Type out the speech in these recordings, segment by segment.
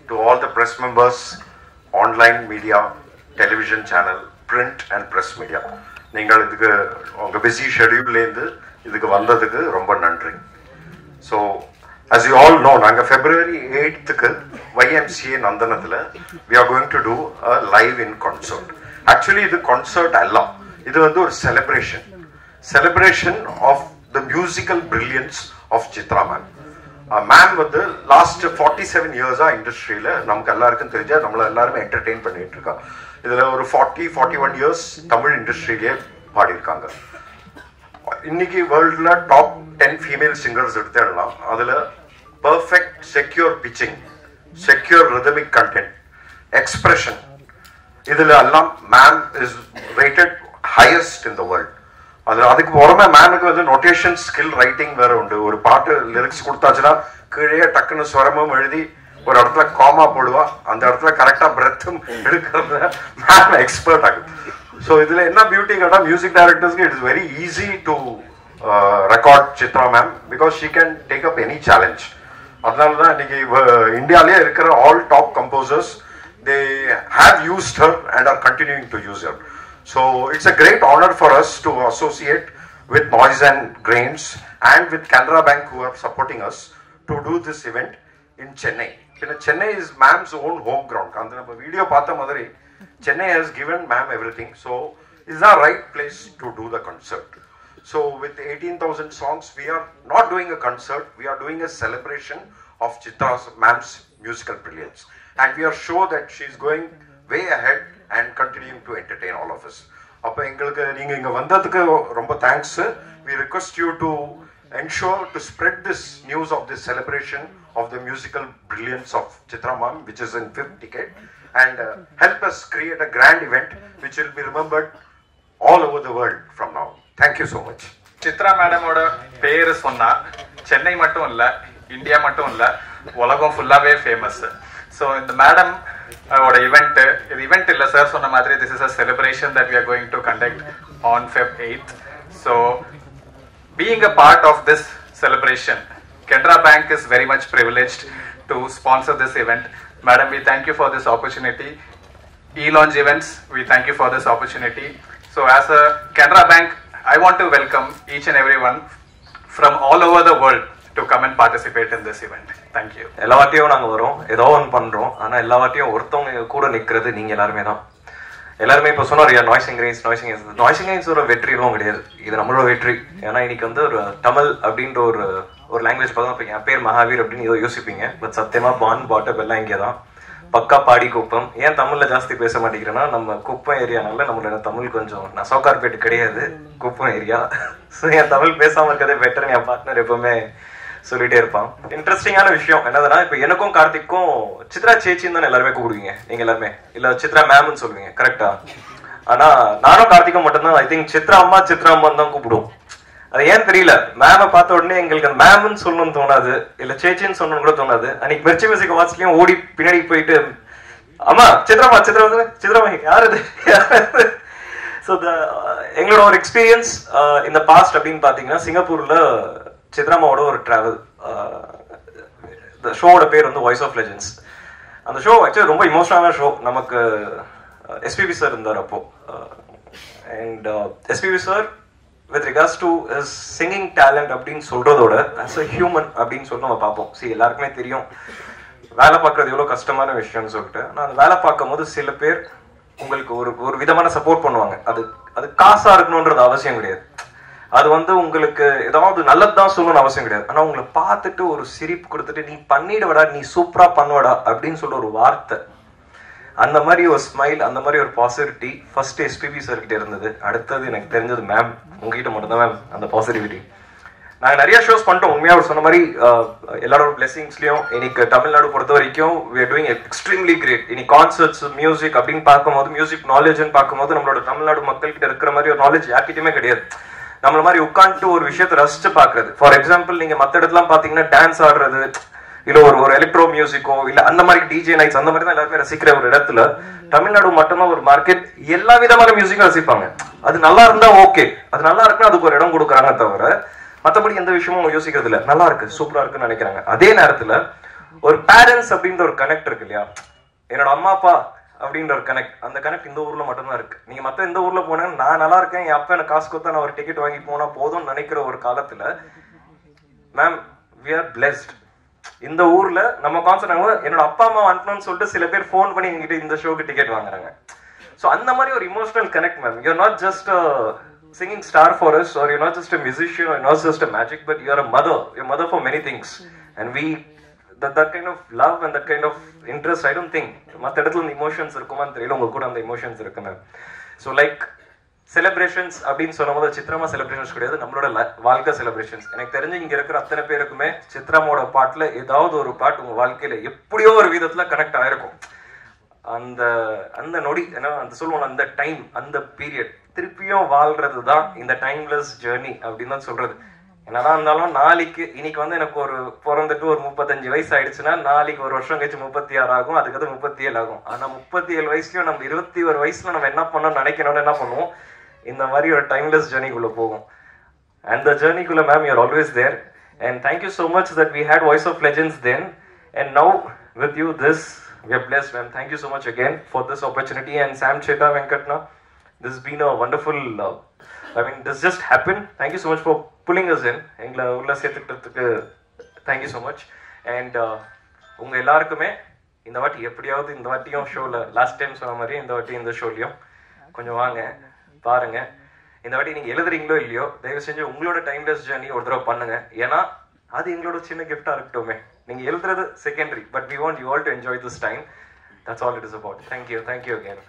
to all the press members, online media, television channel, print and press media. நீங்கள் இதுக்கு உங்கள் busy ஷெடியூல்லேருந்து இதுக்கு வந்ததுக்கு ரொம்ப நன்றி. So as you all know, நாங்கள் February 8th YMCA நந்தனத்தில் we are going to do a live in concert. Actually இது concert அல்ல, இது வந்து ஒரு celebration of the musical brilliance of Chitra ma'am. Ma'am வந்து லாஸ்ட் 47 இயர்ஸாக இண்டஸ்ட்ரியில் நமக்கு எல்லாருக்கும் தெரிஞ்சா நம்மளை எல்லாருமே என்டர்டெயின் பண்ணிட்டு இருக்கா. இதில் ஒரு 41 இயர்ஸ் தமிழ் இண்டஸ்ட்ரியிலே பாடியிருக்காங்க. இன்னைக்கு வேர்ல்டில் டாப் 10 ஃபீமேல் சிங்கர்ஸ் எடுத்துடலாம். அதில் perfect secure pitching, secure rhythmic content, expression, இதில் எல்லாம் ma'am is rated highest in the world. அதுக்கு புறமே மேமுக்கு வந்து நோட்டேஷன் ஸ்கில் ரைட்டிங் வேற உண்டு. ஒரு பாட்டு லிரிக்ஸ் கொடுத்தாச்சுன்னா கீழே டக்குன்னு ஸ்வரமும் எழுதி ஒரு இடத்துல காமா போடுவா, அந்த இடத்துல கரெக்டாக பிரெத்தும் எடுக்கிறத மேம் எக்ஸ்பர்ட் ஆகுது. ஸோ இதில் என்ன பியூட்டி கேட்டால் மியூசிக் டைரக்டர்ஸ்க்கு it is very easy to record Chitra ma'am because she can take up any challenge. அதனால தான் இன்னைக்கு இந்தியாவிலே இருக்கிற all top composers they have used her and are continuing to use her. So it's a great honor for us to associate with Noise and Grains and with Canara Bank who are supporting us to do this event in Chennai. Chennai is ma'am's own home ground. And the video paatha madari Chennai has given ma'am everything. So it's the right place to do the concert. So with 18,000 songs, we are not doing a concert, we are doing a celebration of Chitra's ma'am's musical brilliance. And we are sure that she is going way ahead and continuing to entertain all of us. அப்போ எங்களுக்கு நீங்கள் இங்கே வந்ததுக்கு ரொம்ப thanks. We request you to ensure to spread this news of this celebration of the musical brilliance of Chitra ma'am, which is in 5th decade, and help us create a grand event which will be remembered all over the world from now. Thank you so much. Chitra மேடமோட பேர் சொன்னா சென்னை மட்டும் இல்லை, India மட்டும் இல்லை, உலகம் ஃபுல்லாகவே famous. So இந்த மேடம் ஓட இவெண்ட், இது இவெண்ட் இல்லை சார் சொன்ன மாதிரி, this is a celebration that we are going to conduct on Feb 8th. So being a part of this celebration, Canara Bank is very much privileged to sponsor this event. Madam, we thank you for this opportunity. E-Launch Events, we thank you for this opportunity. So as a Canara Bank, I want to welcome each and everyone from all over the world to come and participate in this event. Thank you. எல்லா வாட்டியும் நாங்கள் வரோம், ஏதோ ஒன்று பண்ணுறோம், ஆனால் எல்லா வாட்டியும் ஒருத்தவங்க கூட நிற்கிறது நீங்கள் எல்லாருமே தான். எல்லாருமே இப்போ சொன்னார் நாய்ஸிங் கிரைன்ஸோட வெற்றியும் கிடையாது, இது நம்மளோட வெற்றி. ஏன்னா இன்னைக்கு வந்து ஒரு தமிழ் அப்படின்ற ஒரு லாங்குவேஜ் பார்த்தா இப்போ என் பேர் மகாவீர் அப்படின்னு ஏதோ யோசிப்பீங்க. பட் சத்தியமாக பாட்டப் எல்லாம் இங்கே தான். பக்கா பாடி குப்பம். ஏன் தமிழில் ஜாஸ்தி பேச மாட்டேங்கிறேன்னா நம்ம குப்பம் ஏரியானால நம்மளோட தமிழ் கொஞ்சம், நான் சவுகார்பேட்டு கிடையாது, குப்பம் ஏரியா. ஸோ என் தமிழ் பேசாமல் இருக்கிறதே பெட்டர்னு என் பார்ட்னர் எப்பவுமே சொல்லிட்டே இருப்பான். இன்ட்ரெஸ்டிங்கான விஷயம் என்னதுன்னா, இப்போ எனக்கும் கார்த்திக்கும் சித்ரா சேச்சின்னு தானே எல்லாருமே கூப்பிடுவீங்க நீங்க எல்லாருமே, இல்ல சித்ரா மேம்னு சொல்லுவீங்க, கரெக்டா? ஆனா நானும் கார்த்திக்கும் மட்டும்தான் ஐ திங்க் சித்ரா அம்மான்னு தான் கூப்பிடுவோம். அது ஏன் தெரியல, மேமை பார்த்த உடனே எங்களுக்கு அந்த மேம்னு சொல்லணும்னு தோணாது, இல்ல சேச்சின்னு சொல்லணும்னு கூட தோணாது. அன்னைக்கு மிர்ச்சி மியூசிக் வாட்ச்லயும் ஓடி பின்னாடி போயிட்டு அம்மா சித்ராமா யாரு இது. ஸோ எங்களோட ஒரு எக்ஸ்பீரியன்ஸ் இந்த பாஸ்ட் அப்படின்னு பாத்தீங்கன்னா, சிங்கப்பூர்ல சித்ராமாவோட ஒரு டிராவல். இந்த ஷோவோட பேர் வந்து வாய்ஸ் ஆஃப் லெஜெண்ட்ஸ். அந்த ஷோ ஆக்சுவலி ரொம்ப இமோஷனலான ஷோ. நமக்கு எஸ்பிபி சார் இருந்தார் அப்போ. And SPB sir with regards to his singing talent அப்படின்னு சொல்றதோட ஆஸ் அ ஹியூமன் அப்படின்னு சொல்லி நம்ம பார்ப்போம். சரி, எல்லாருக்குமே தெரியும் வேலை பார்க்கறது எவ்வளோ கஷ்டமான விஷயம்னு சொல்லிட்டு. ஆனால் அந்த வேலை பார்க்கும் போது சில பேர் உங்களுக்கு ஒரு விதமான சப்போர்ட் பண்ணுவாங்க. அது காசா இருக்கணுன்றது அவசியம் கிடையாது. அது வந்து உங்களுக்கு ஏதாவது நல்லதுதான் சொல்லணும்னு அவசியம் கிடையாது. ஆனா உங்களை பார்த்துட்டு ஒரு சிரிப்பு கொடுத்துட்டு நீ பண்ணிடுவடா, நீ சூப்பரா பண்ணுவடா அப்படின்னு சொல்ற ஒரு வார்த்தை, அந்த மாதிரி ஒரு ஸ்மைல், அந்த மாதிரி ஒரு பாசிட்டிவிட்டி ஃபர்ஸ்ட் எஸ்பிபி சார் கிட்ட இருந்தது. அடுத்தது எனக்கு தெரிஞ்சது மேம், உங்ககிட்ட மட்டும்தான் மேம் அந்த பாசிட்டிவிட்டி. நாங்கள் நிறைய ஷோஸ் பண்ணிட்டோம். உண்மையாக அவர் சொன்ன மாதிரி எல்லாரோட பிளெஸிங்ஸ்லையும் இன்னைக்கு தமிழ்நாடு பொறுத்த வரைக்கும் we are doing extremely great. இன்னைக்கு கான்சர்ட்ஸ், மியூசிக் அப்படின்னு பார்க்கும்போது, மியூசிக் நாலேஜ்னு பார்க்கும்போது நம்மளோட தமிழ்நாடு மக்கள் கிட்ட இருக்கிற மாதிரி ஒரு நாலேஜ் யார்கிட்டயுமே கிடையாது. நம்மள மாதிரி உட்காந்துட்டு ஒரு விஷயத்தை ரசிச்சு பாக்குறது. ஃபார் எக்ஸாம்பிள், நீங்க மற்ற இடத்துல பாத்தீங்கன்னா டான்ஸ் ஆடுறது, இல்ல ஒரு எலக்ட்ரோ மியூசிக்கோ இல்ல அந்த மாதிரி டிஜே நைட்ஸ் அந்த மாதிரி தான் எல்லாருமே ரசிக்கிற ஒரு இடத்துல தமிழ்நாடு மட்டும்தான் ஒரு மார்க்கெட். எல்லா விதமான மியூசிக்கும் ரசிப்பாங்க. அது நல்லா இருந்தா ஓகே, அது நல்லா இருக்குன்னா அதுக்கு ஒரு இடம் கொடுக்குறாங்க தவிர மற்றபடி எந்த விஷயமும் யோசிக்கிறது இல்லை. நல்லா இருக்கு, சூப்பரா இருக்குன்னு நினைக்கிறாங்க. அதே நேரத்துல ஒரு பேரண்ட்ஸ் அப்படின்ற ஒரு கனெக்ட் இருக்கு இல்லையா, என்னோட அம்மா அப்பா அப்படின்ற ஒரு கனெக்ட், அந்த கனெக்ட் இந்த ஊர்ல மட்டும்தான் இருக்கு. நீங்க மத்த எந்த ஊர்ல போனேன்னு நான் நல்லா இருக்கேன், என் அப்பா எனக்கு காசு கொடுத்தா நான் ஒரு டிக்கெட் வாங்கி போனா போதும்னு நினைக்கிற ஒரு காலத்துல மேம் we are blessed. இந்த ஊர்ல நம்ம கான்செப்ட் என்னோட அப்பா அம்மா அனுப்பணும்னு சொல்லிட்டு சில பேர் ஃபோன் பண்ணி எங்கிட்ட இந்த ஷோக்கு டிக்கெட் வாங்குறாங்க. ஸோ அந்த மாதிரி ஒரு emotional connect ma'am. You're not just singing star for us, or you're not just a musician, or not just a magic, but you're a mother. You're a mother for many things, and we that kind of love and that kind of interest, I don't think மற்ற இடத்துல இந்த emotions இருக்குமான்னு தெரியல, உங்க கூட அந்த emotions இருக்கு ma'am. So like celebrations அப்படின்னு சொல்லும்போது சித்ராமா செலிப்ரேஷன்ஸ் கிடையாது, நம்மளோட வாழ்க்கை செலிப்ரேஷன்ஸ். எனக்கு தெரிஞ்சு இங்க இருக்கிற அத்தனை பேருக்குமே சித்ராமாவோட பாட்டுல ஏதாவது ஒரு பாட்டு உங்க வாழ்க்கையில எப்படியோ ஒரு விதத்துல கனெக்ட் ஆயிருக்கும். அந்த அந்த நொடி ஏன்னா அந்த சொல்லுவோம், அந்த டைம், அந்த பீரியட் திருப்பியும் வாழ்றது தான் இந்த டைம்லெஸ் ஜேர்னி அப்படின்னு தான் சொல்றது. என்னதான் இருந்தாலும் நாளைக்கு இன்னைக்கு வந்து எனக்கு ஒரு பிறந்துட்டு ஒரு 35 வயசு ஆயிடுச்சுன்னா நாளைக்கு ஒரு வருஷம் கழிச்சு 36 ஆகும், அதுக்கு 37 ஆகும். ஆனா 37 வயசுலயும் நம்ம 21 வயசுல நம்ம என்ன பண்ணோம்னு நினைக்கணும்னு என்ன பண்ணுவோம், இந்த மாதிரி ஒரு டைம்லெஸ் ஜேர்னிக்குள்ள போகும். And the journey kulla ma'am, you're always there, and thank you so much that we had Voice of Legends then, and now with you this we are blessed ma'am. Thank you so much again for this opportunity. And Sam Cheta Venkatna, this has been a wonderful I mean this just happened. Thank you so much for pulling us in. engla ulla sethukku thank you so much. And unga ellarkume இந்த வாட்டி எப்படியாவது இந்த வாட்டியும் ஷோல last time சொன்ன மாதிரி இந்த வாட்டி இந்த ஷோலையும் கொஞ்சம் வாங்க பாருங்க. இந்த வாட்டி நீங்க எழுதுறீங்களோ இல்லையோ தயவு செஞ்சு உங்களோட டைம்லெஸ் ஜர்னி ஒரு தடவை பண்ணுங்க. ஏன்னா அது எங்களோட சின்ன கிஃப்டா இருக்கட்டுமே. நீங்க எழுதுறது secondary, but we want you all to enjoy this time. That's all it is about. Thank you again.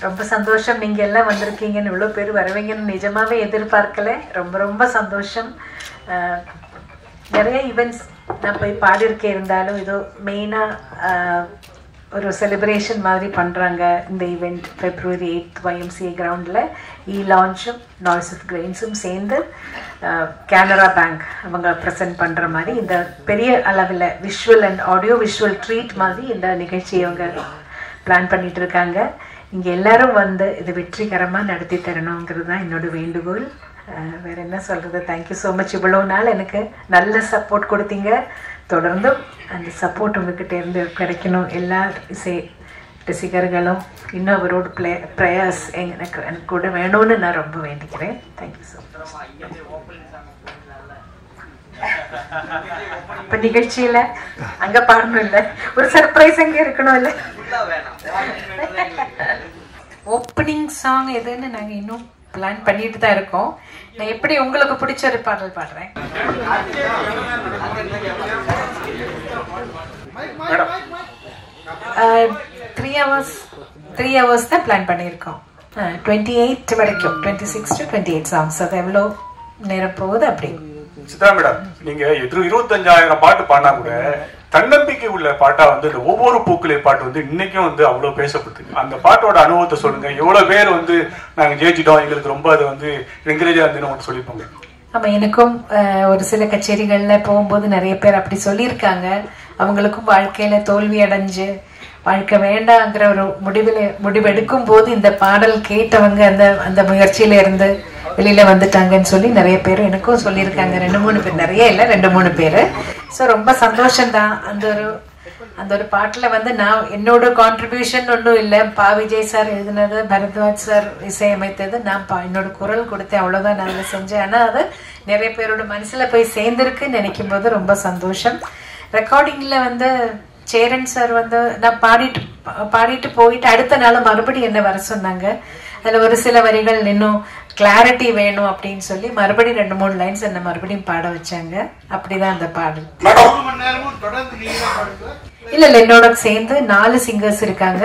ரொம்ப சந்தோஷம் நீங்க எல்லாம் வந்திருக்கீங்கன்னு, இவ்வளவு பேர் வருவீங்கன்னு நிஜமாவே எதிர்பார்க்கல. ரொம்ப ரொம்ப சந்தோஷம். நிறைய ஈவெண்ட்ஸ் நான் போய் பாடியிருக்கேன், இருந்தாலும் இதோ மெயினா ஒரு செலிப்ரேஷன் மாதிரி பண்ணுறாங்க. இந்த ஈவெண்ட் February 8th YMCA கிரவுண்டில் லான்ச்சும் நாய்ஸ் ஆஃப் கிரெயின்ஸும் சேர்ந்து கேனரா பேங்க் அவங்க ப்ரெசென்ட் பண்ணுற மாதிரி இந்த பெரிய அளவில் visual and audio visual treat மாதிரி இந்த நிகழ்ச்சியை அவங்க பிளான் பண்ணிட்டு இருக்காங்க. இங்கே எல்லாரும் வந்து இது வெற்றிகரமாக நடத்தி தரணுங்கிறது தான் என்னோட வேண்டுகோள். வேறு என்ன சொல்கிறது, தேங்க்யூ ஸோ மச். இவ்வளோ நாள் எனக்கு நல்ல சப்போர்ட் கொடுத்தீங்க, தொடர்ந்தும் அந்த சப்போர்ட் உங்ககிட்ட இருந்து கிடைக்கணும். எல்லா இசை ரசிகர்களும் இன்னும் அவரோட ப்ரேயர்ஸ் எனக்கு கூட வேணும்னு நான் ரொம்ப வேண்டிக்கிறேன். Thank you so much. இப்போ நிகழ்ச்சியில் அங்கே பாடணும் இல்லை, ஒரு சர்ப்ரைஸ் அங்கே இருக்கணும் இல்லை. ஓப்பனிங் சாங் எதுன்னு நாங்கள் இன்னும் பிளான் பண்ணிட்டு தான் இருக்கோம். நான் எப்படி உங்களுக்கு பிடிச்ச ஒரு பாடல் பாடுறேன். த்ரீ ஹவர்ஸ் தான் பிளான் பண்ணியிருக்கோம். 28 வரைக்கும் 26 to 28 சாங்ஸ். அது எவ்வளோ நேரம் போகுது அப்படி. சித்ரா மேடம், நீங்க 25,000 பாட்டு பாடினா கூட தன்னம்பிக்கை உள்ள பாட்டா வந்து இந்த ஒவ்வொரு பூக்களே பாட்டு வந்து இன்னைக்கும் வந்து அவ்வளவு பேசப்படுது. அந்த பாட்டோட அனுபவத்தை சொல்லுங்க. எவ்வளவு பேர் வந்து நாங்க ஜெயிச்சிட்டோம், எங்களுக்கு ரொம்ப அது வந்து என்கரேஜா இருந்துன்னு சொல்லியிருப்பாங்க. ஆமா, எனக்கும் ஒரு சில கச்சேரிகள்ல போகும்போது நிறைய பேர் அப்படி சொல்லியிருக்காங்க. அவங்களுக்கும் வாழ்க்கையில தோல்வி அடைஞ்சு வாழ்க்கை வேண்டாங்கிற ஒரு முடிவெடுக்கும் போது இந்த பாடல் கேட்டவங்க அந்த முயற்சியில இருந்து வெளியில வந்துட்டாங்கன்னு சொல்லி நிறைய பேர் எனக்கும் சொல்லியிருக்காங்க. 2-3 பேர், நிறைய இல்லை, 2-3 பேர். ஸோ ரொம்ப சந்தோஷம்தான். அந்த ஒரு பாட்டுல வந்து நான் என்னோட கான்ட்ரிபியூஷன் ஒன்றும் இல்லை. விஜய் சார் எழுதினது, பரத்வாஜ் சார் இசையமைத்தது, நான் என்னோட குரல் கொடுத்தேன், அவ்வளவுதான் நான் அதில் செஞ்சேன். ஆனா அது நிறைய பேரோட மனசுல போய் சேர்ந்திருக்குன்னு நினைக்கும் போது ரொம்ப சந்தோஷம். ரெக்கார்டிங்ல வந்து சேரன் சார் வந்து நான் பாடிட்டு போயிட்டு அடுத்த நாள் மறுபடியும் என்ன வர சொன்னாங்க. அதுல ஒரு சில வரிகள் இன்னும் கிளாரிட்டி வேணும் அப்படின்னு சொல்லி மறுபடியும் 2-3 லைன்ஸ் என்ன மறுபடியும் பாட வச்சாங்க. அப்படிதான் அந்த பாடல். இல்ல என்னோட சேர்ந்து 4 சிங்கர்ஸ் இருக்காங்க.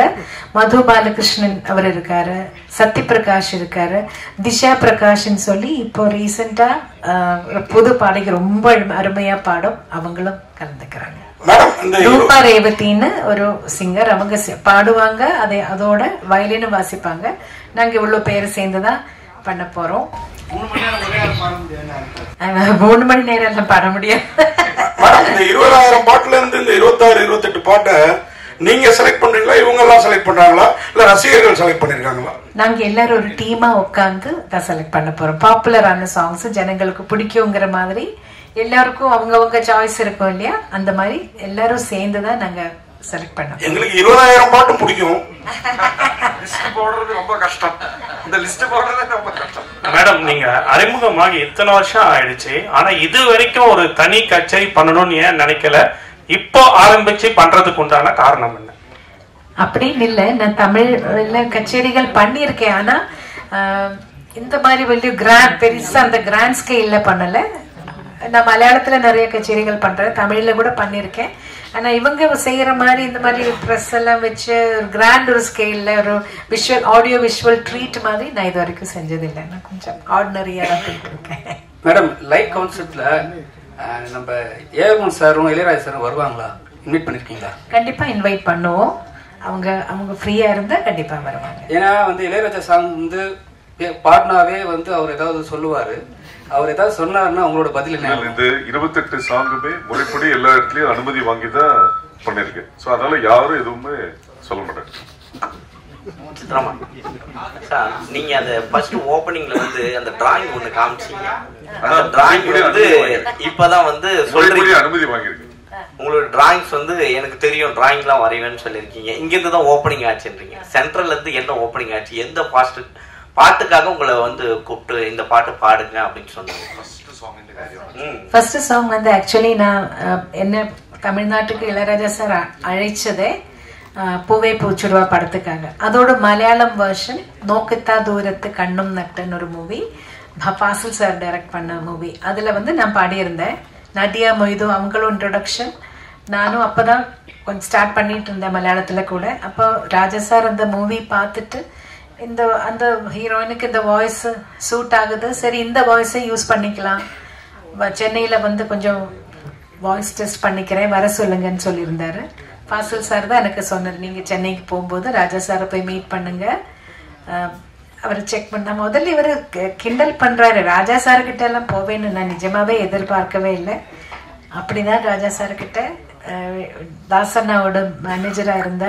மது பாலகிருஷ்ணன் அவர் இருக்காரு, சத்யபிரகாஷ் இருக்காரு, திஷா பிரகாஷ்ன்னு சொல்லி இப்போ ரீசெண்டா புது பாடகி ரொம்ப அருமையா பாடும், அவங்களும் கலந்துக்கிறாங்க. ரூபா ரேவதின்னு ஒரு சிங்கர், அவங்க பாடுவாங்க, அதோட வயலினும் வாசிப்பாங்க. நாங்க இவ்வளவு பேர் சேர்ந்துதான் பண்ண போறோம். 3 மணி நேரம் எல்லாம் பாட முடியாது. 20,000 பாட்டுல இருந்து இந்த 26-28 பாட்டை நீங்க செலக்ட் பண்றீங்களா, இவங்க எல்லாம் செலக்ட் பண்றாங்களா, இல்ல ரசிகர்கள் செலக்ட் பண்ணிருக்காங்களா? நாங்க எல்லாரும் ஒரு டீமா உட்காந்து தான் செலக்ட் பண்ண போறோம். பாப்புலரான சாங்ஸ் ஜனங்களுக்கு பிடிக்குங்கிற மாதிரி எல்லாருக்கும் அவங்கவங்க சாய்ஸ் இருக்கும் இல்லையா, அந்த மாதிரி எல்லாரும் சேர்ந்து தான் நாங்க செலக்ட் பண்ணோம். எங்களுக்கு 20,000 பாட்டும் பிடிக்கும். லிஸ்ட் போடுறது ரொம்ப கஷ்டம். இந்த லிஸ்ட் போடுறது ரொம்ப கஷ்டம். மேடம், நீங்க அறிமுகமாகி இத்தனை வருஷம் ஆயிடுச்சு, ஆனா இது வரைக்கும் ஒரு தனி கச்சேரி பண்ணணும்னு ஏன் நினைக்கல? இப்போ ஆரம்பிச்சு பண்றதுக்கு உண்டான காரணம் என்ன? அப்படின்னு இல்லை, நான் தமிழ்ல கச்சேரிகள் பண்ணியிருக்கேன். ஆனா இந்த மாதிரி வெளிய கிராண்ட் பெருசா அந்த கிராண்ட் ஸ்கேல்ல பண்ணல. நான் மலையாளத்துல நிறைய கச்சேரிகள் பண்றேன், தமிழ்ல கூட பண்ணியிருக்கேன். ஆனா இவங்க செய்யற மாதிரி இந்த மாதிரி ப்ரெஸ் எல்லாம் வச்சு கிராண்ட் ஒரு ஸ்கேல்ல ஒரு விஷுவல் ஆடியோ விஷுவல் ட்ரீட் மாதிரி நான் இது வரைக்கும் செஞ்சதில்லை. நான் கொஞ்சம் ஆர்டினரியா தான் இருக்கேன். மேடம், லைவ் கான்செப்ட்ல நம்ம ஏஆர் சாரும் இளையராஜா சாரும் வருவாங்களா? இன்வைட் பண்ணிருக்கீங்களா? கண்டிப்பா இன்வைட் பண்ணுவோம். அவங்க ஃப்ரீயா இருந்தா கண்டிப்பா வருவாங்க. ஏன்னா வந்து இளையராஜா சாங் வந்து பாட்னாவே வந்து அவர் ஏதாவது சொல்லுவாரு, அவர் ஏதாவது சொன்னாருன்னா அவங்களோட பதில் என்ன? இது 28 சாங்குமே முறைப்படி எல்லா இடத்துலயும் அனுமதி வாங்கி தான் பண்ணிருக்கேன். சோ அதனால யாரும் எதுவுமே சொல்ல மாட்டாங்க. சித்ராமா சார், நீங்க அந்த ஃபர்ஸ்ட் ஓபனிங்ல வந்து அந்த டிராயிங் ஒண்ணு காமிச்சீங்க. அந்த டிராயிங் வந்து இப்பதான் வந்து சொல்றீங்க அனுமதி வாங்கியிருக்கேன். உங்களோட டிராயிங்ஸ் வந்து எனக்கு தெரியும், டிராயிங்லாம் வரைவேன்னு சொல்லியிருக்கீங்க. இங்க இருந்து தான் ஓப்பனிங் ஆச்சுன்றீங்க. சென்ட்ரல்ல இருந்து என்ன ஓப்பனிங் ஆச்சு? எந்த பாட்டுக்காக உங்களை வந்து கூப்பிட்டு இந்த பாட்டு பாடுங்க அப்படின்னு சொன்னாங்க? ஃபர்ஸ்ட் சாங் வந்து ஆக்சுவலி நான் என்ன தமிழ்நாட்டுக்கு இளையராஜா சார் அழைச்சதே பூவே பூச்சுடுவா படத்துக்காக. அதோட மலையாளம் வெர்ஷன் நோக்கத்தா தூரத்து கண்ணும் நட்டுன்னு ஒரு மூவி, ஃபாசில் சார் டைரக்ட் பண்ண மூவி. அதுல வந்து நான் பாடியிருந்தேன். நடியா மொய்து அவங்களும் இன்ட்ரோடக்ஷன், நானும் அப்பதான் கொஞ்சம் ஸ்டார்ட் பண்ணிட்டு இருந்தேன் மலையாளத்துல கூட. அப்போ ராஜா சார் அந்த மூவி பார்த்துட்டு அந்த ஹீரோயினுக்கு இந்த வாய்ஸ் சூட் ஆகுது, சரி இந்த வாய்ஸை யூஸ் பண்ணிக்கலாம், சென்னையில வந்து கொஞ்சம் வாய்ஸ் டெஸ்ட் பண்ணிக்கிறேன், வர சொல்லுங்கன்னு சொல்லியிருந்தாரு. ஃபாசில் சார் தான் எனக்கு சொன்னார், நீங்க சென்னைக்கு போகும்போது ராஜா சாரை போய் மீட் பண்ணுங்க, அவர் செக் பண்ண. முதல்ல இவர் கிண்டல் பண்றாரு, ராஜா சார் கிட்ட எல்லாம் போவேன்னு நான் நிஜமாவே எதிர்பார்க்கவே இல்லை. அப்படிதான் ராஜா சார் கிட்ட தாசண்ணாவோட மேனேஜரா இருந்த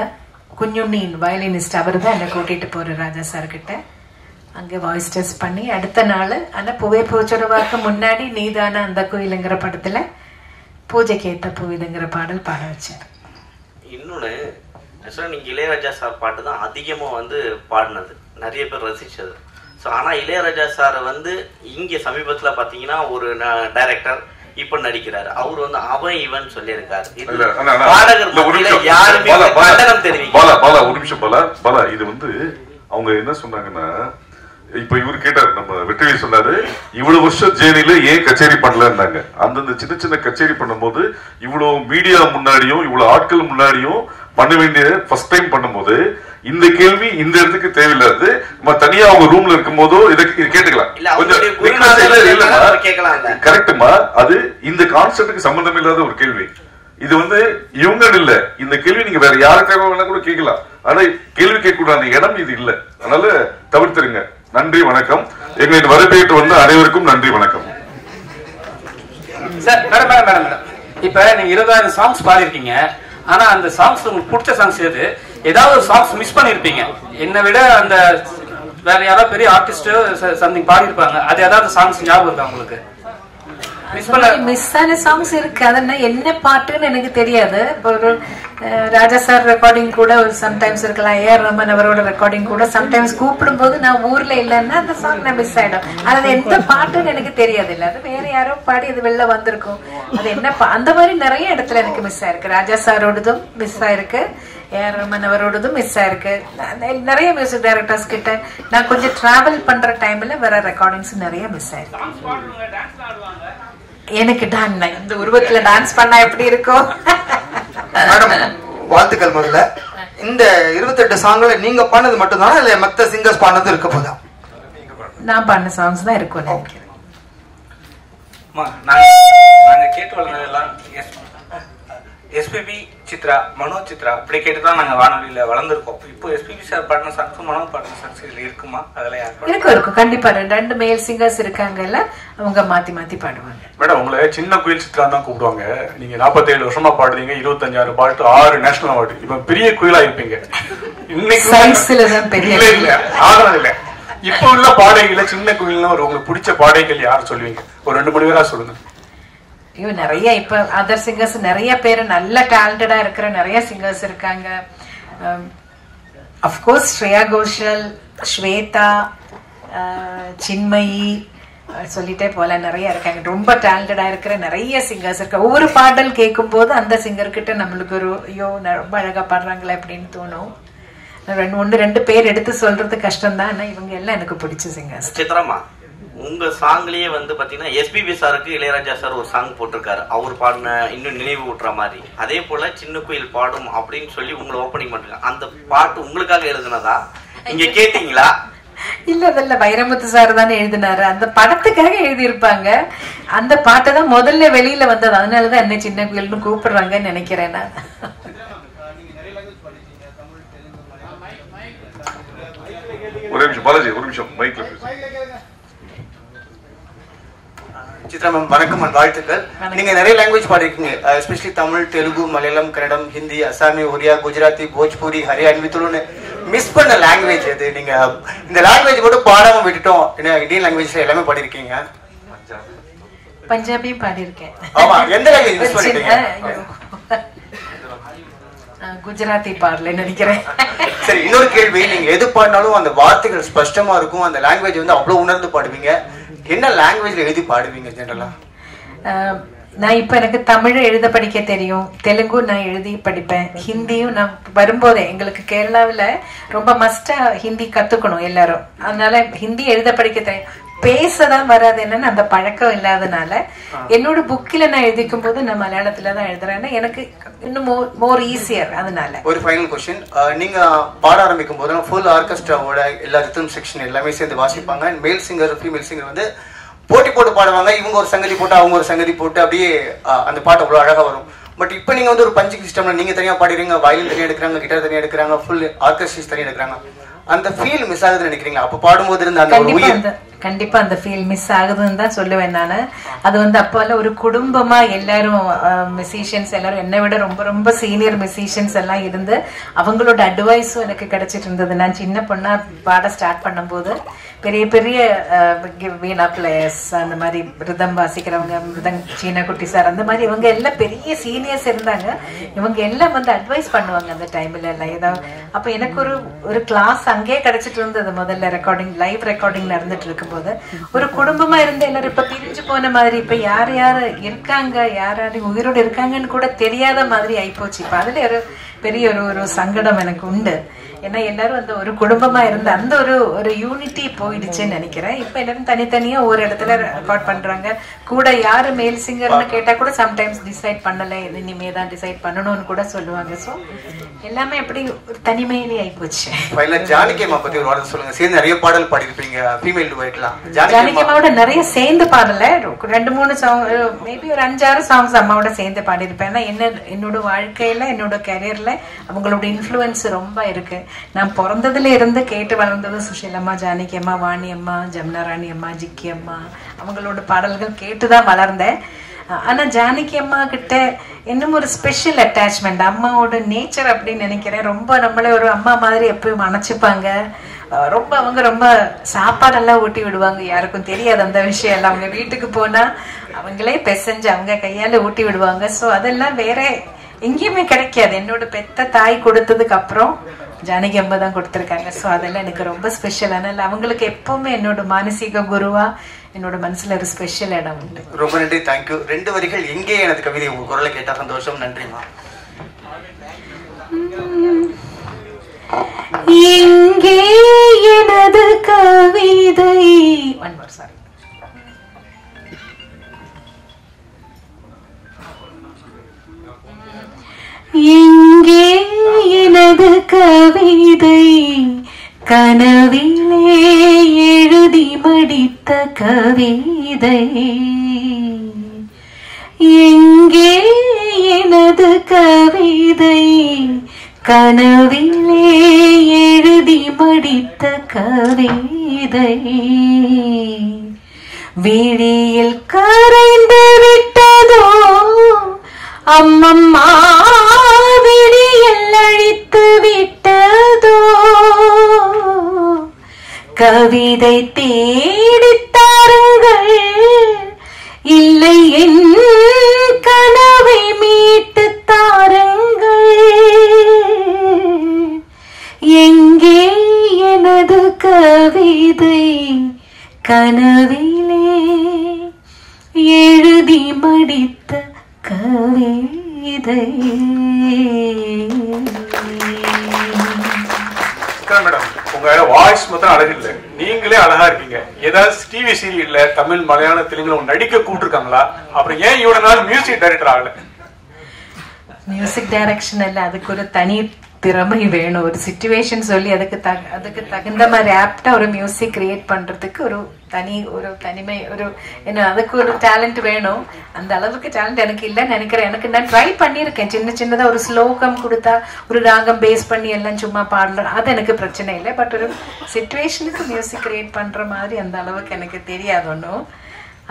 குஞ்சுண்ணின் வயலினிஸ்ட் அவர் தான் என்னை கூட்டிட்டு போற ராஜா சார் கிட்ட. அங்கே வாய்ஸ் டெஸ்ட் பண்ணி அடுத்த நாள், ஆனா பூவே பூச்சுடுவாக்கு முன்னாடி நீதான அந்த கோயிலுங்கிற படத்துல பூஜைக்கு ஏத்த பூவிதுங்கிற பாடல் பாட வச்சார். இன்னொன்னு, நீங்க இளையராஜா சார் பாட்டு தான் அதிகமா வந்து பாடினது, நிறைய பேர் ரசிச்சது. ஸோ ஆனா இளையராஜா சார் வந்து இங்க சமீபத்துல பாத்தீங்கன்னா ஒரு டைரக்டர் இப்ப நடிக்கிறாரு, அவர் வந்து அவன் இவன் சொல்லியிருக்காரு. இது வந்து அவங்க என்ன சொன்னாங்கன்னா, இப்ப இவரு கேட்டாரு, நம்ம வெற்றி சொன்னாரு, இவ்வளவு வருஷம் ஜேர்னில ஏன் கச்சேரி பண்ணலன்னாங்க. அந்தந்த சின்ன சின்ன கச்சேரி பண்ணும்போது இவ்வளவு மீடியா முன்னாடியும் இவ்வளவு ஆட்கள் முன்னாடியும் பண்ண வேண்டிய ஃபர்ஸ்ட் டைம் பண்ணும்போது இந்த கேள்வி இந்த இடத்துக்கு தேவையில்லாது. நம்ம தனியா அவங்க ரூம்ல இருக்கும் போதோ இதை கேட்டுக்கலாம். கரெக்டுமா? அது இந்த கான்செப்டுக்கு சம்பந்தம் இல்லாத ஒரு கேள்வி. இது வந்து இவங்க இல்ல, இந்த கேள்வி நீங்க வேற யாருக்காக வேணா கூட கேட்கலாம். ஆனா கேள்வி கேட்கக்கூடாத இடம் இது இல்ல, அதனால தவிர்த்துருங்க. நன்றி, வணக்கம். எங்களை வரவேற்று வந்த அனைவருக்கும் நன்றி, வணக்கம். சார், மேடம், இப்ப நீங்க 20,000 சாங்ஸ் பாடிருக்கீங்க. ஆனா அந்த சாங்ஸ் உங்களுக்கு பிடிச்ச சாங்ஸ் எது? ஏதாவது ஒரு சாங்ஸ் மிஸ் பண்ணிருப்பீங்க, என்னை விட அந்த வேற யாராவது பெரிய ஆர்டிஸ்ட் சம்திங் பாடி இருப்பாங்க, அது ஏதாவது சாங்ஸ் ஞாபகம் இருக்கா உங்களுக்கு? மிஸ் ஆன சாங்ஸ் இருக்கு, அதென்ன என்ன பாட்டுன்னு எனக்கு தெரியாது. இப்போ ஒரு ராஜா சார் ரெக்கார்டிங் கூட சம்டைம்ஸ் இருக்கலாம், ஏஆர் ரஹ்மான் அவரோட ரெக்கார்டிங் கூட சம்டைம்ஸ் கூப்பிடும் போது நான் ஊர்ல இல்லைன்னா அந்த சாங் நான் மிஸ் ஆயிடும். அது எந்த பாட்டுன்னு எனக்கு தெரியாது. இல்ல அது வேற யாரோ பாடி அது வெளில வந்திருக்கும், அது என்ன அந்த மாதிரி நிறைய இடத்துல எனக்கு மிஸ் ஆயிருக்கு. ராஜா சாரோடதும் மிஸ் ஆயிருக்கு, ஏஆர் ரஹ்மான் அவரோடதும் மிஸ் ஆயிருக்கு. நிறைய மியூசிக் டைரக்டர்ஸ் கிட்ட நான் கொஞ்சம் டிராவல் பண்ற டைம்ல வர ரெக்கார்டிங்ஸ் நிறைய மிஸ் ஆயிருக்கு. எனக்கு இந்த உருவத்துல டான்ஸ் பண்ணா எப்படி இருக்கும்? வாழ்த்துக்கள். முதல்ல இந்த 28 சாங்ல நீங்க பாடுனது மட்டும் தானா இல்ல மத்த சிங்கர்ஸ் பாடுனது இருக்க போதா? நான் பாடின சாங்ஸ் தான் இருக்கும் நினைக்கிறேன். நாங்க கேட்டு வளர்ந்ததெல்லாம் எஸ்பிபி சித்ரா, மனோஜ் சித்ரா இப்படி கேட்டுதான் நாங்க வானொலியில வளர்ந்துருக்கோம். இப்போ எஸ்பிபி சார் பாடின சாங்ஸ், மனோஜ் பாடின சாங்ஸ் இதுல இருக்குமா? அதெல்லாம் இருக்கும் கண்டிப்பா. ரெண்டு மேல் சிங்கர்ஸ் இருக்காங்கல்ல, அவங்க மாத்தி மாத்தி பாடுவாங்க. மேடம், உங்களை சின்ன குயில் சித்ரா தான் கூப்பிடுவாங்க. நீங்க 47 வருஷமா பாடுறீங்க, 25,000 பாட்டு, 6 நேஷனல் அவார்டு. இப்ப பெரிய குயிலா இருப்பீங்க. இன்னைக்கு இல்ல ஆகணும் இல்ல. இப்ப உள்ள பாடகைகள சின்ன குயில்னா உங்களுக்கு பிடிச்ச பாடகைகள் யார் சொல்லுவீங்க? ஒரு 2-3 பேரா சொல்லுங்க. ஐயோ நிறைய இப்ப அதர் சிங்கர்ஸ் நிறைய பேர் நல்ல டேலண்டடா இருக்கிற நிறைய சிங்கர்ஸ் இருக்காங்க. அஃப்கோர்ஸ் ஸ்ரேயா கோஷல், ஸ்வேதா, சின்மயி, சொல்லிட்டே போல நிறைய இருக்காங்க. ரொம்ப டேலண்டடா இருக்கிற நிறைய சிங்கர்ஸ் இருக்காங்க. ஒவ்வொரு பாடல் கேட்கும் போது அந்த சிங்கர் கிட்ட நம்மளுக்கு ஒரு ஐயோ ரொம்ப அழகா பாடுறாங்களே அப்படின்னு தோணும். ஒன்னு ரெண்டு பேர் எடுத்து சொல்றது கஷ்டம் தான். ஆனா இவங்க எல்லாம் எனக்கு பிடிச்ச சிங்கர்ஸ். சித்ராமா, உங்க சாங்லயே வந்து பாத்தீங்கன்னா எஸ்பிபி சாருக்கு இளையராஜா சார் ஒரு சாங் போட்டிருக்காரு, அவர் பாடின இன்னும் நினைவு ஊட்டுற மாதிரி. அதே போல சின்ன குயில் பாடும் அப்படின்னு சொல்லி உங்களை ஓப்பனிங் பண்றாங்க. அந்த பாட்டு உங்களுக்காக எழுதுனதா, நீங்க கேட்டீங்களா? இல்ல அதல்ல, வைரமுத்து சார் தானே எழுதினாரு. அந்த படத்துக்காக எழுதியிருப்பாங்க. அந்த பாட்டை தான் முதல்ல வெளியில வந்தது. அதனாலதான் என்ன சின்ன குயில்னு கூப்பிடுறாங்கன்னு நினைக்கிறேன் நான். ஒரே நிமிஷம் பாலாஜி, ஒரு நிமிஷம் மைக்ல பேசு. சித்ரா மேம் வணக்கம் அண்ட் வாழ்த்துக்கள். நீங்க நிறைய லாங்குவேஜ் பாடிருக்கீங்க, எஸ்பெஷலி தமிழ், தெலுங்கு, மலையாளம், கன்னடம், ஹிந்தி, அசாமி, ஒரியா, குஜராத்தி, போஜ்பூரி, ஹரியான்வி, துளுன்னு மிஸ் பண்ண லாங்குவேஜ் எது? நீங்க இந்த லாங்குவேஜ் கூட பாடாம விட்டுட்டோம். இந்தியன் லாங்குவேஜ்ல எல்லாமே பாடிருக்கீங்க. பஞ்சாபியும் பாடிருக்கேன். ஆமா, எந்த லாங்குவேஜ் மிஸ் பண்ணிட்டீங்க? குஜராத்தி பாடல நினைக்கிறேன். சரி, இன்னொரு கேள்வி, நீங்க எது பாடினாலும் அந்த வார்த்தைகள் ஸ்பஷ்டமா இருக்கும், அந்த லாங்குவேஜ் வந்து அவ்வளவு உணர்ந்து பாடுவீங்க. என்ன லாங்குவேஜ்ல எழுதி பாடுவீங்க ஜெனரலா? நான் இப்ப எனக்கு தமிழ் எழுத படிக்க தெரியும், தெலுங்கு நான் எழுதி படிப்பேன், ஹிந்தியும் நான் வரும்போதே எங்களுக்கு கேரளாவில் ரொம்ப மஸ்டா ஹிந்தி கத்துக்கணும் எல்லாரும். அதனால ஹிந்தி எழுத படிக்க தெரியும், பேசதான் வராது. என்னன்னு அந்த பழக்கம் இல்லாதனால என்னோட புக்கில நான் எழுதிக்கும் போது நான் மலையாளத்துல தான் எழுதுறேன். எனக்கு இன்னும் மோர் ஈஸியர். அதனால ஒரு ஃபைனல் கொஸ்டின், நீங்க பாட ஆரம்பிக்கும் போது ஃபுல் ஆர்கெஸ்ட்ராவோட எல்லா ரிதம் செக்ஷன் எல்லாமே சேர்ந்து வாசிப்பாங்க. மேல் சிங்கர் ஃபீமேல் சிங்கர் வந்து போட்டி போட்டு பாடுவாங்க. இவங்க ஒரு சங்கதி போட்டு அவங்க ஒரு சங்கதி போட்டு அப்படியே அந்த பாட்டு அவ்வளவு அழகா வரும். பட் இப்போ நீங்க வந்து ஒரு பஞ்சிங் சிஸ்டம்ல நீங்க தனியா பாடுறீங்க, வயலின் தனியா எடுக்கிறாங்க, கிட்டார் தனியா எடுக்கிறாங்க, ஃபுல் ஆர்கெஸ்ட்ரா தனியா எடுக்கிறாங்க. அந்த ஃபீல் மிஸ் ஆகுதுன்னு நினைக்கிறீங்களா? அப்ப பாடும்போது இருந்த அந்த உயிர் கண்டிப்பா அந்த ஃபீல் மிஸ் ஆகுதுன்னு தான் சொல்லுவேன் நானு. அது வந்து அப்போல்லாம் ஒரு குடும்பமா எல்லாரும் மியூசிஷியன்ஸ் எல்லாரும் என்னை விட ரொம்ப ரொம்ப சீனியர் மியூசிஷியன்ஸ் எல்லாம் இருந்து அவங்களோட அட்வைஸும் எனக்கு கிடைச்சிட்டு இருந்தது. நான் சின்ன பொண்ணா பாட ஸ்டார்ட் பண்ணும்போது பெரிய பெரிய வீணா பிளேயர்ஸ், அந்த மாதிரி ரிதம் வாசிக்கிறவங்க, சீனா குட்டி சார், அந்த மாதிரி இவங்க எல்லாம் பெரிய சீனியர்ஸ் இருந்தாங்க. இவங்க எல்லாம் வந்து அட்வைஸ் பண்ணுவாங்க அந்த டைம்ல எல்லாம் ஏதாவது. அப்ப எனக்கு ஒரு கிளாஸ் அங்கேயே கிடைச்சிட்டு இருந்தது. முதல்ல ரெக்கார்டிங், லைவ் ரெக்கார்டிங் நடந்துட்டு இருக்கும்போது ஒரு குடும்பமா இருந்து எல்லாரும் இப்ப பிரிஞ்சு போன மாதிரி, இப்ப யார் யாரு இருக்காங்க, யாராரு உயிரோடு இருக்காங்கன்னு கூட தெரியாத மாதிரி ஆயிப்போச்சு. இப்ப அதுல ஒரு பெரிய ஒரு சங்கடம் எனக்கு உண்டு. ஏன்னா எல்லாரும் அந்த ஒரு குடும்பமா இருந்த அந்த ஒரு யூனிட்டி போயிடுச்சுன்னு நினைக்கிறேன். இப்ப எல்லாரும் தனித்தனியா ஒரு இடத்துல ரெக்கார்ட் பண்றாங்க. கூட யாரு மேல் சிங்கர்னு கேட்டா கூட சம்டைம்ஸ் டிசைட் பண்ணல, இனிமே தான் டிசைட் பண்ணணும்னு கூட சொல்லுவாங்க. சோ எல்லாமே அப்படி ஒரு தனிமையிலே ஆயிப்போச்சு. ஜானகியம்மா பத்தி ஒரு வார்த்தை சொல்லுங்க. சேர்ந்து நிறைய பாடல் பாடிருப்பீங்க, ஃபீமேல் டுவைட்லாம். ஜானகியம்மாவோட நிறைய சேர்ந்து பாடல, 2-3 சாங், மேபி ஒரு 5-6 சாங்ஸ் அம்மாவோட சேர்ந்து பாடிருப்பேன். ஏன்னா என்னோட வாழ்க்கையில என்னோட கரியர்ல அவங்களோட இன்ஃப்ளூயன்ஸ் ரொம்ப இருக்கு. நான் பிறந்ததுல இருந்து கேட்டு வளர்ந்தது சுஷீலம்மா, ஜானகி அம்மா, வாணி அம்மா, ஜமுனா ராணி அம்மா, ஜிக்கி அம்மா, அவங்களோட பாடல்கள் கேட்டுதான் வளர்ந்தேன். ஆனா ஜானகி அம்மா கிட்ட இன்னும் ஒரு ஸ்பெஷல் அட்டாச்மெண்ட், அம்மாவோட நேச்சர் அப்படின்னு நினைக்கிறேன். ரொம்ப நம்மளே ஒரு அம்மா மாதிரி எப்பயும் அணைச்சுப்பாங்க. ரொம்ப அவங்க ரொம்ப சாப்பாடெல்லாம் ஊட்டி விடுவாங்க, யாருக்கும் தெரியாது அந்த விஷயம் எல்லாம். அவங்க வீட்டுக்கு போனா அவங்களே பெசஞ்சு அவங்க கையால ஊட்டி விடுவாங்க. ஸோ அதெல்லாம் வேற எங்கேயுமே கிடைக்காது. என்னோட பெத்த தாய் கொடுத்ததுக்கு அப்புறம் ஜானகி அம்மா தான் கொடுத்துருக்காங்க. ஸோ அதெல்லாம் எனக்கு ரொம்ப ஸ்பெஷல். அதனால அவங்களுக்கு எப்பவுமே என்னோட மானசீக குருவா என்னோட மனசுல ஒரு ஸ்பெஷல் இடம் உண்டு. ரொம்ப நன்றி, தேங்க்யூ. 2 வரிகள் எங்கே எனது கவிதை உங்க குரலை கேட்டா சந்தோஷம். நன்றிமா. எங்கே எனது கவிதை, சாரி, எங்கே எனது கவிதை, கனவிலே எழுதி மடித்த கவிதை, எங்கே எனது கவிதை, கனவிலே எழுதி மடித்த கவிதை, விழியில் கரைந்து விட்டதோ அம்மம்மா, விழியில் அழித்து விட்டதோ, கவிதை தேடித் தாருங்கள், இல்லை என் கனவை மீட்டு தாருங்கள், எங்கே எனது கவிதை கனவிலே எழுதி மடித்த கவிதை. மேடம், உங்க வாய்ஸ் மொத்தம் அழகு இல்லை, நீங்களே அழகா இருக்கீங்க. ஏதாவது டிவி சீரியல்ல தமிழ் மலையாள தெலுங்குல நடிக்க கூப்பிட்டுருக்காங்களா? அப்புறம் ஏன் இவ்வளவு நாள் மியூசிக் டைரக்டர் ஆகல? மியூசிக் டைரக்ஷன் அல்ல, அதுக்கு ஒரு தனி திறமை வேணும். ஒரு சிச்சுவேஷன் சொல்லி அதுக்கு தகுந்த மாதிரி ஆப்டா ஒரு மியூசிக் கிரியேட் பண்றதுக்கு ஒரு தனிமை, ஒரு என்ன, அதுக்கு ஒரு டேலண்ட் வேணும். அந்த அளவுக்கு டேலண்ட் எனக்கு இல்லைன்னு நினைக்கிறேன். எனக்கு நான் ட்ரை பண்ணியிருக்கேன், சின்னதா ஒரு ஸ்லோகம் கொடுத்தா ஒரு ராகம் பேஸ் பண்ணி எல்லாம் சும்மா பாடலாம், அது எனக்கு பிரச்சனை இல்லை. பட் ஒரு சிச்சுவேஷனுக்கு மியூசிக் கிரியேட் பண்ற மாதிரி அந்த அளவுக்கு எனக்கு தெரியாது ஒன்றும்.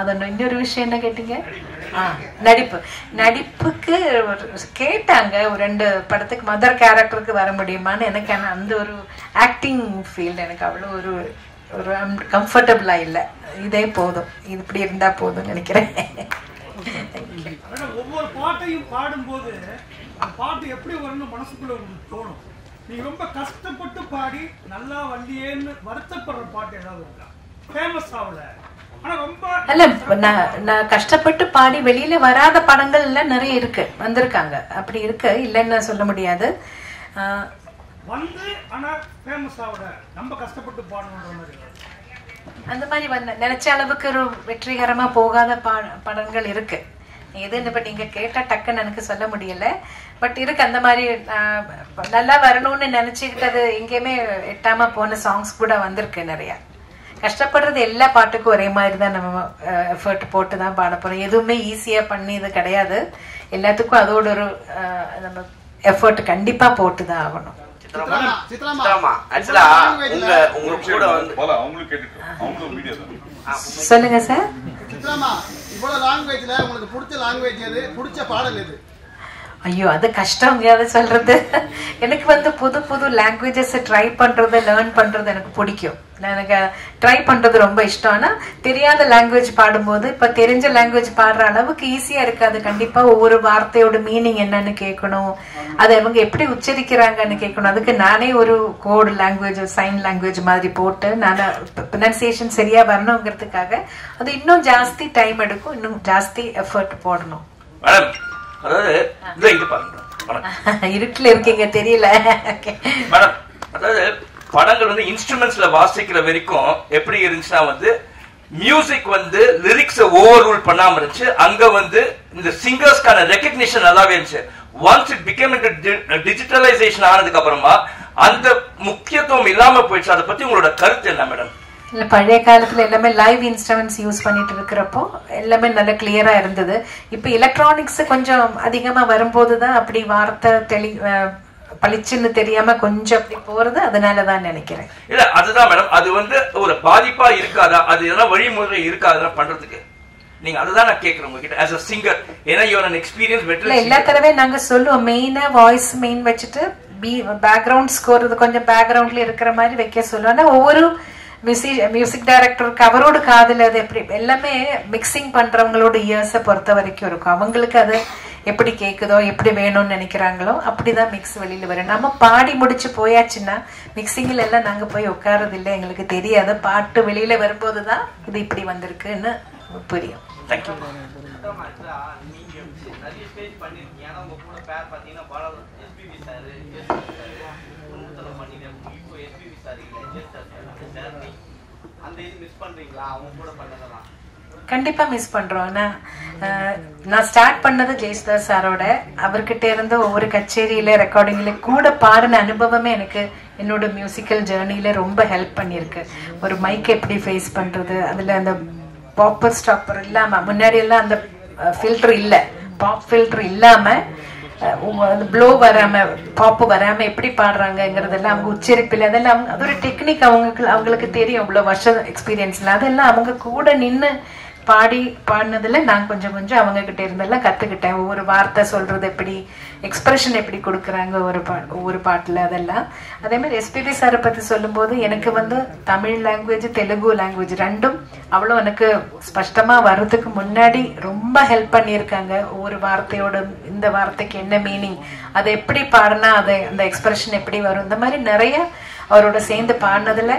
அதொன்னு. இன்னொரு விஷயம் என்ன கேட்டீங்க? நடிப்புக்கு கேட்டாங்க, ஒரு 2 படத்துக்கு மதர் கேரக்டருக்கு வர முடியுமான்னு. எனக்கு அந்த ஒரு ஆக்டிங் ஃபீல்டு எனக்கு அவ்வளோ ஒரு கம்ஃபர்டபுளா இல்லை. இதே போதும், இது இப்படி இருந்தா போதும் நினைக்கிறேன். ஒவ்வொரு பாட்டையும் பாடும்போது பாட்டு எப்படி வரணும் மனசுக்குள்ள தோணும். நீங்க ரொம்ப கஷ்டப்பட்டு பாடி நல்லா வண்டியேன்னு வருத்தப்படுற பாட்டு ஏதாவது இருக்கா? ஃபேமஸ் ஆகல, அல்ல, நான் கஷ்டப்பட்டு பாடி வெளியில வராத படங்கள் எல்லாம் நிறைய இருக்கு, வந்திருக்காங்க. அப்படி இருக்கு, இல்லைன்னு சொல்ல முடியாது. அந்த மாதிரி நினைச்ச அளவுக்கு ஒரு வெற்றிகரமா போகாத படங்கள் இருக்கு. எதுன்னு இப்ப நீங்க கேட்டா டக்குன்னு எனக்கு சொல்ல முடியல. பட் இருக்கு அந்த மாதிரி நல்லா வரணும்னு நினைச்சுக்கிட்டது எங்கேயுமே எட்டாம போன சாங்ஸ் கூட வந்திருக்கு நிறைய. கஷ்டப்படுறது எல்லா பாட்டுக்கும் ஒரே மாதிரி தான் நம்ம எஃபர்ட் போட்டு தான் பாட போறோம். எதுவுமே ஈஸியா பண்ணி இது கிடையாது. எல்லாத்துக்கும் அதோட ஒரு நம்ம எஃபர்ட் கண்டிப்பா போட்டு தான் ஆகணும். சொல்லுங்க சார். இவ்வளவு லாங்குவேஜ்ல உங்களுக்கு பிடிச்ச லாங்குவேஜ் எது? பிடிச்ச பாடல் எது? ஐயோ, அது கஷ்டம் அதை சொல்றது. எனக்கு புது லாங்குவேஜஸ் ட்ரை பண்றது, லேர்ன் பண்றது எனக்கு பிடிக்கும். எனக்கு ட்ரை பண்றது ரொம்ப இஷ்டம். ஆனா தெரியாத லாங்குவேஜ் பாடும்போது இப்ப தெரிஞ்ச லாங்குவேஜ் பாடுற அளவுக்கு ஈஸியா இருக்காது. கண்டிப்பா ஒவ்வொரு வார்த்தையோட மீனிங் என்னன்னு கேட்கணும், அதை அவங்க எப்படி உச்சரிக்கிறாங்கன்னு கேட்கணும். அதுக்கு நானே ஒரு கோடு லாங்குவேஜ், சைன் லாங்குவேஜ் மாதிரி போட்டு நான் ப்ரொனன்சியேஷன் சரியா வரணுங்கிறதுக்காக அது இன்னும் ஜாஸ்தி டைம் எடுக்கும், இன்னும் ஜாஸ்தி எஃபர்ட் போடணும். அதாவது இருட்டுல இருக்கீங்க தெரியல மேடம். அதாவது படங்கள் இன்ஸ்ட்ருமெண்ட்ஸ்ல வாசிக்கிற வரைக்கும் எப்படி இருந்துச்சுன்னா மியூசிக் லிரிக்ஸ் ஓவர் ரூல் பண்ணாம இருந்துச்சு. அங்க இந்த சிங்கர்ஸ்க்கான ரெகக்னிஷன் நல்லாவே இருந்துச்சு. ஒன்ஸ் இட் பிகேம் டிஜிட்டலைசேஷன் ஆனதுக்கு அப்புறமா அந்த முக்கியத்துவம் இல்லாம போயிடுச்சு. அதை பத்தி உங்களோட கருத்து என்ன மேடம்? இல்லை, பழைய காலத்தில் எல்லாமே லைவ் இன்ஸ்ட்ருமெண்ட்ஸ் யூஸ் பண்ணிட்டு இருக்கிறப்போ எல்லாமே நல்ல கிளியரா இருந்தது. இப்போ எலக்ட்ரானிக்ஸ் கொஞ்சம் அதிகமாக வரும்போது தான் அப்படி வார்த்தை பளிச்சுன்னு தெரியாம கொஞ்சம் அப்படி போறது. அதனாலதான் நினைக்கிறேன். இல்ல அதுதான் மேடம், அது ஒரு பாதிப்பா இருக்காதா? அது எதனா வழிமுறை இருக்காதா பண்றதுக்கு? நீங்க அதுதான் நான் கேக்குறேன் உங்ககிட்ட as a singer. ஏன்னா you are an experienced veteran. எல்லா தடவை நாங்க சொல்லுவோம் மெயினா வாய்ஸ் மெயின் வச்சுட்டு பேக்ரவுண்ட் ஸ்கோர் கொஞ்சம் பேக்ரவுண்ட்ல இருக்கிற மாதிரி வைக்க சொல்லுவோம். ஆனா ஒவ்வொரு மியூசிக் டைரக்டருக்கு அவரோட காதல் அது எப்படி எல்லாமே மிக்சிங் பண்றவங்களோட இயர்ஸை பொறுத்த வரைக்கும் இருக்கும். அவங்களுக்கு அது எப்படி கேக்குதோ, எப்படி வேணும்னு நினைக்கிறாங்களோ அப்படிதான் மிக்ஸ் வெளியில வரும். நம்ம பாடி முடிச்சு போயாச்சுன்னா மிக்சிங்ல எல்லாம் நாங்க போய் உட்கார்றது இல்லை, எங்களுக்கு தெரியாது. பாட்டு வெளியில வரும்போதுதான் இது இப்படி வந்திருக்குன்னு புரியும். தேங்க்யூ. கண்டிப்பா மிஸ் பண்றோம். நான் ஸ்டார்ட் பண்ணது ஜெயசுதாஸ் சாரோட. அவர்கிட்ட இருந்து ஒவ்வொரு கச்சேரியில ரெக்கார்டிங்ல கூட பாடின அனுபவமே எனக்கு என்னோட மியூசிக்கல் ஜேர்னில ரொம்ப ஹெல்ப் பண்ணிருக்கு. ஒரு மைக் எப்படி ஃபேஸ் பண்றது, அதுல அந்த பாப்பர் ஸ்டாப்பர் இல்லாம, முன்னாடி எல்லாம் அந்த ஃபில்டர் இல்ல, பாப் ஃபில்டர் இல்லாம ப்ளோ வராம பாப்பு வராம எப்படி பாடுறாங்கிறதெல்லாம் அவங்க உச்சரிப்பில் அதெல்லாம் அது ஒரு டெக்னிக். அவங்களுக்கு தெரியும், இவ்வளவு வருஷம் எக்ஸ்பீரியன்ஸ்ல அதெல்லாம் அவங்க கூட நின்று பாடினதுல நான் கொஞ்சம் அவங்க கிட்ட இருந்தெல்லாம் கத்துக்கிட்டேன். ஒவ்வொரு வார்த்தை சொல்றது எப்படி, எக்ஸ்பிரஷன் எப்படி கொடுக்குறாங்க ஒவ்வொரு பாட்டுல, அதெல்லாம். அதே மாதிரி எஸ்பிபி சாரை பத்தி சொல்லும் போது எனக்கு தமிழ் லாங்குவேஜ் தெலுங்கு லாங்குவேஜ் ரெண்டும் அவ்வளோ எனக்கு ஸ்பஷ்டமா வர்றதுக்கு முன்னாடி ரொம்ப ஹெல்ப் பண்ணியிருக்காங்க. ஒவ்வொரு வார்த்தையோட இந்த வார்த்தைக்கு என்ன மீனிங், அதை எப்படி பாடினா அதை அந்த எக்ஸ்பிரஷன் எப்படி வரும், இந்த மாதிரி நிறைய அவரோட சேர்ந்து பாடினதுல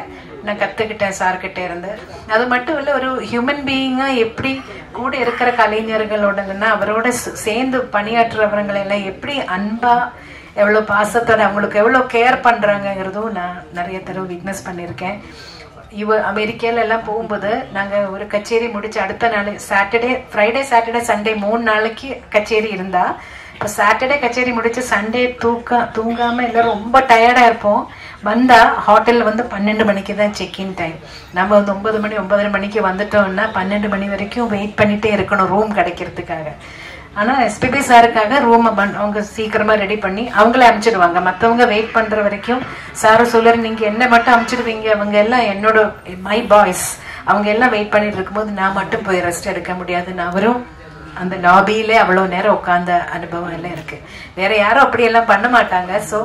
நான் கத்துக்கிட்டேன் சார்கிட்ட இருந்து. அது மட்டும் இல்ல, ஒரு ஹியூமன் பீயிங்கா எப்படி கூட இருக்கிற கலைஞர்களோடனா அவரோட சேர்ந்து பணியாற்றுறவங்களை எல்லாம் எப்படி அன்பா எவ்வளவு பாசத்தோட அவங்களுக்கு எவ்வளவு கேர் பண்றாங்கிறதும் நான் நிறைய தடவை விட்னஸ் பண்ணியிருக்கேன். அமெரிக்கால எல்லாம் போகும்போது நாங்க ஒரு கச்சேரி முடிச்சு அடுத்த நாள் ஃப்ரைடே சாட்டர்டே சண்டே 3 நாளைக்கு கச்சேரி இருந்தா, இப்போ சாட்டர்டே கச்சேரி முடிச்சு சண்டே தூங்காம எல்லாரும் ரொம்ப டயர்டா இருப்போம். வந்தா ஹோட்டல்ல 12 மணிக்கு தான் செக்இன் டைம். நம்ம 9 மணி 9:30 மணிக்கு வந்துட்டோம்னா 12 மணி வரைக்கும் வெயிட் பண்ணிட்டே இருக்கணும் ரூம் கிடைக்கிறதுக்காக. ஆனா எஸ்பிபி சாருக்காக ரூம் அவங்க சீக்கிரமா ரெடி பண்ணி அவங்களே அனுப்பிச்சிடுவாங்க. மற்றவங்க வெயிட் பண்ற வரைக்கும் சாரு சொல்லுற நீங்க என்ன மட்டும் அனுப்பிச்சிடுவீங்க, அவங்க எல்லாம் என்னோட மை பாய்ஸ் அவங்க எல்லாம் வெயிட் பண்ணிட்டு இருக்கும்போது நான் மட்டும் போய் ரெஸ்ட் எடுக்க முடியாதுன்னு அவரும் அந்த லாபியிலே அவ்வளவு நேரம் உட்கார்ந்த அனுபவம் எல்லாம் இருக்கு. வேற யாரும் அப்படி எல்லாம் பண்ண மாட்டாங்க. சோ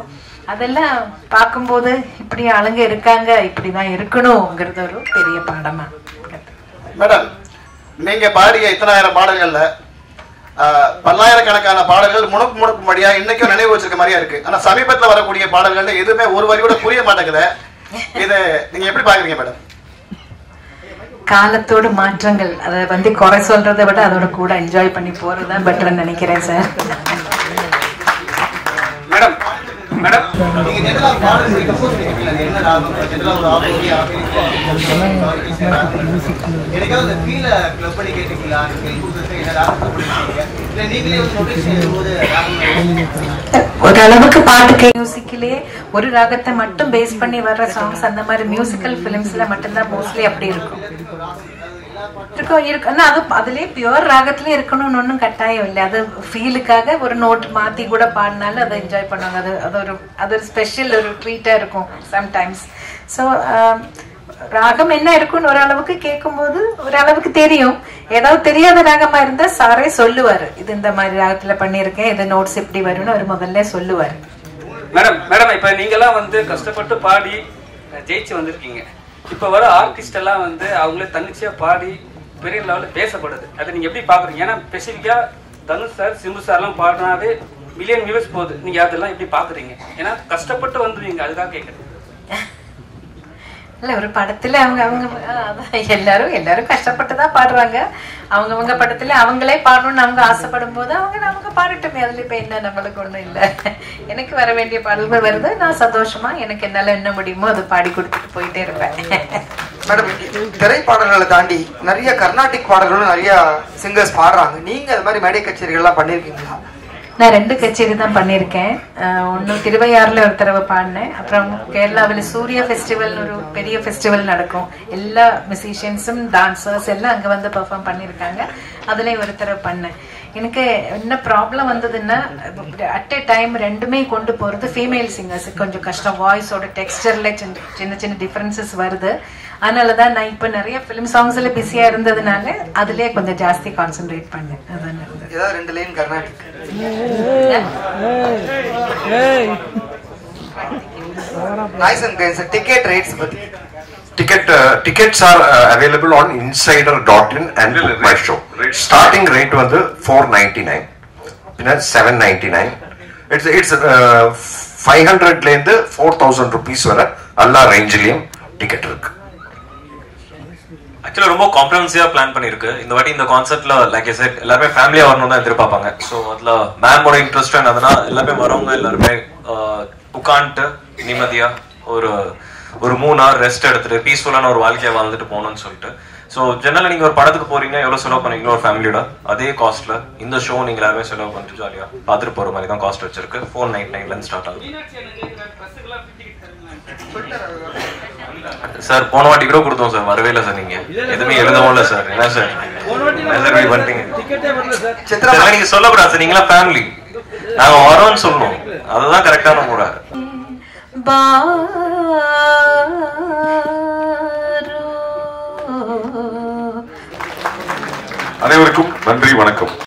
அதெல்லாம் பார்க்கும்போது இப்படி ஆளுங்க இருக்காங்க, இப்படிதான் இருக்கணும்ங்கிறது ஒரு பெரிய பாடமா. மேடம், நீங்க பாடிய இத்தனாயிரம் பாடல்கள்ல பல்லாயிரக்கணக்கான பாடல்கள் முணுக்கு மடியா இன்னைக்கும் நினைவு வச்சிருக்க மாதிரியா இருக்கு. ஆனா சமீபத்துல வரக்கூடிய பாடல்கள்ல எதுவுமே ஒரு வரி கூட புரிய மாட்டேங்குது. இதை நீங்க எப்படி பாக்குறீங்க மேடம்? காலத்தோட மாற்றங்கள், அதை குறை சொல்றதை விட அதோட கூட என்ஜாய் பண்ணி போறதுதான் பெட்டர்ன்னு நினைக்கிறேன் சார். மேடம் மேடம் ஓரளவுக்கு பாட்டுக்கு மியூசிக்கிலே ஒரு ராகத்தை மட்டும் பேஸ் பண்ணி வர்ற சாங்ஸ் அந்த மாதிரி மியூசிக்கல் பிலிம்ஸ்ல மட்டும்தான் மோஸ்ட்லி அப்படி இருக்கும். அதுலயே பியூர் ராகத்திலே இருக்கணும்னு ஒன்னும் கட்டாயம் இல்லை. அது ஃபீலுக்காக ஒரு நோட் மாத்தி கூட பாடினாலும் அதை என்ஜாய் பண்ணுவாங்க. அது ஒரு ஸ்பெஷல் ஒரு ட்ரீட்டா இருக்கும் சம்டைம்ஸ். ஸோ ராகம் என்ன இருக்கும்னு ஓரளவுக்கு கேட்கும்போது ஓரளவுக்கு தெரியும். ஏதாவது தெரியாத ராகமா இருந்தா சாரே சொல்லுவாரு, இது இந்த மாதிரி ராகத்துல பண்ணிருக்கேன், இது நோட்ஸ் எப்படி வரும்னு அவர் முதல்ல சொல்லுவாரு. மேடம் இப்ப நீங்க எல்லாம் கஷ்டப்பட்டு பாடி ஜெயிச்சு வந்திருக்கீங்க. இப்ப வர ஆர்டிஸ்ட் எல்லாம் அவங்களே தன்னிச்சையா பாடி பெரிய லெவல்ல பேசப்படுது. அதை நீங்க எப்படி பாக்குறீங்க? ஏன்னா ஸ்பெசிபிக்கா தனுஷ் சார் சிம்பு சார் எல்லாம் பாடினாவே மில்லியன் வியூஸ் போகுது. நீங்க அதெல்லாம் எப்படி பாக்குறீங்க? ஏன்னா கஷ்டப்பட்டு வந்துருவீங்க, அதுக்காக கேட்கறேன். இல்ல, ஒரு படத்துல அவங்க எல்லாரும் கஷ்டப்பட்டுதான் பாடுறாங்க. அவங்க படத்துல அவங்களே பாடணும்னு அவங்க ஆசைப்படும் போது அவங்க பாடட்டுமே, அதுல இப்ப என்ன நம்மளுக்கு ஒண்ணும் இல்ல. எனக்கு வர வேண்டிய பாடல்கள் வருது, நான் சந்தோஷமா எனக்கு என்னால என்ன முடியுமோ அதை பாடி கொடுத்துட்டு போயிட்டே இருப்பேன். மேடம், திரைப்பாடல்களை தாண்டி நிறைய கர்நாடிக் பாடல்களும் நிறைய சிங்கர்ஸ் பாடுறாங்க. நீங்க அது மாதிரி மேடை கச்சேரிகள்லாம் பண்ணிருக்கீங்களா? நான் 2 கச்சேரி தான் பண்ணியிருக்கேன். ஒன்று திருவையாறுல ஒரு தடவை பாடினேன். அப்புறம் கேரளாவில் சூர்யா ஃபெஸ்டிவல்னு ஒரு பெரிய ஃபெஸ்டிவல் நடக்கும். எல்லா மியூசிஷியன்ஸும் டான்சர்ஸ் எல்லாம் அங்கே பெர்ஃபார்ம் பண்ணியிருக்காங்க. அதுலேயும் ஒரு தடவை பண்ணேன். எனக்கு என்ன ப்ராப்ளம் வந்ததுன்னா, அட் எ டைம் ரெண்டுமே கொண்டு போகிறது ஃபீமேல் சிங்கர்ஸ் கொஞ்சம் கஷ்டம். வாய்ஸோட டெக்ஸ்டர்ல சின்ன டிஃப்ரென்சஸ் வருது. அதனால தான் நான் இப்போ நிறைய ஃபிலிம் சாங்ஸ்ல பிஸியா இருந்ததுனால அதுலயே கொஞ்சம் ஜாஸ்தி கான்சென்ட்ரேட் பண்ணேன். அதான் ஏதாவது 2 line Carnatic. Nice and great. Ticket rates. Tickets are available on insider.in and book my show. Starting rate வந்து 499, பின்ன 799. It's 500 ல இருந்து 4000 rupees வரை எல்லா ரேஞ்சிலயும் டிக்கெட் இருக்கு. ஆக்சுவலா ரொம்ப காம்ப்ரஹென்சிவா பிளான் பண்ணிருக்கு. இந்த வாட்டி இந்த கான்செப்ட்ல லைக் ஐ செட் எல்லாருமே ஃபேமிலியா வரணும் தான் எதிர்பார்ப்பாங்க. ஸோ அதுல மேமோட இன்ட்ரெஸ்ட் அதனால எல்லாருமே வரவங்க எல்லாருமே உட்காந்துட்டு நிம்மதியா ஒரு 3 hour ரெஸ்ட் எடுத்துட்டு பீஸ்ஃபுல்லான ஒரு வாழ்க்கையை வாழ்ந்துட்டு போகணும்னு சொல்லிட்டு. ஸோ ஜெனரலா நீங்க ஒரு படத்துக்கு போறீங்க, எவ்வளவு செலவு பண்ணீங்களோ ஒரு ஃபேமிலியோட அதே காஸ்ட்ல இந்த ஷோ நீங்க எல்லாருமே செலவு பண்ணிட்டு ஜாலியா பார்த்துட்டு போற மாதிரி தான் காஸ்ட் வச்சிருக்கு. 499 ல ஸ்டார்ட் ஆகுது. சார் போன வாட்டி கூட கொடுத்தோம் சார், வரவே இல்லை சார். நீங்க எதுவுமே எழுதவும் இல்லை சார். என்ன சார் பண்ணிட்டீங்க? நீங்க சொல்லக்கூடாது சார், நீங்களா ஃபேமிலி, நாங்க வரோம்னு சொல்லணும். அதுதான் கரெக்டான முறை. அனைவருக்கும் நன்றி, வணக்கம்.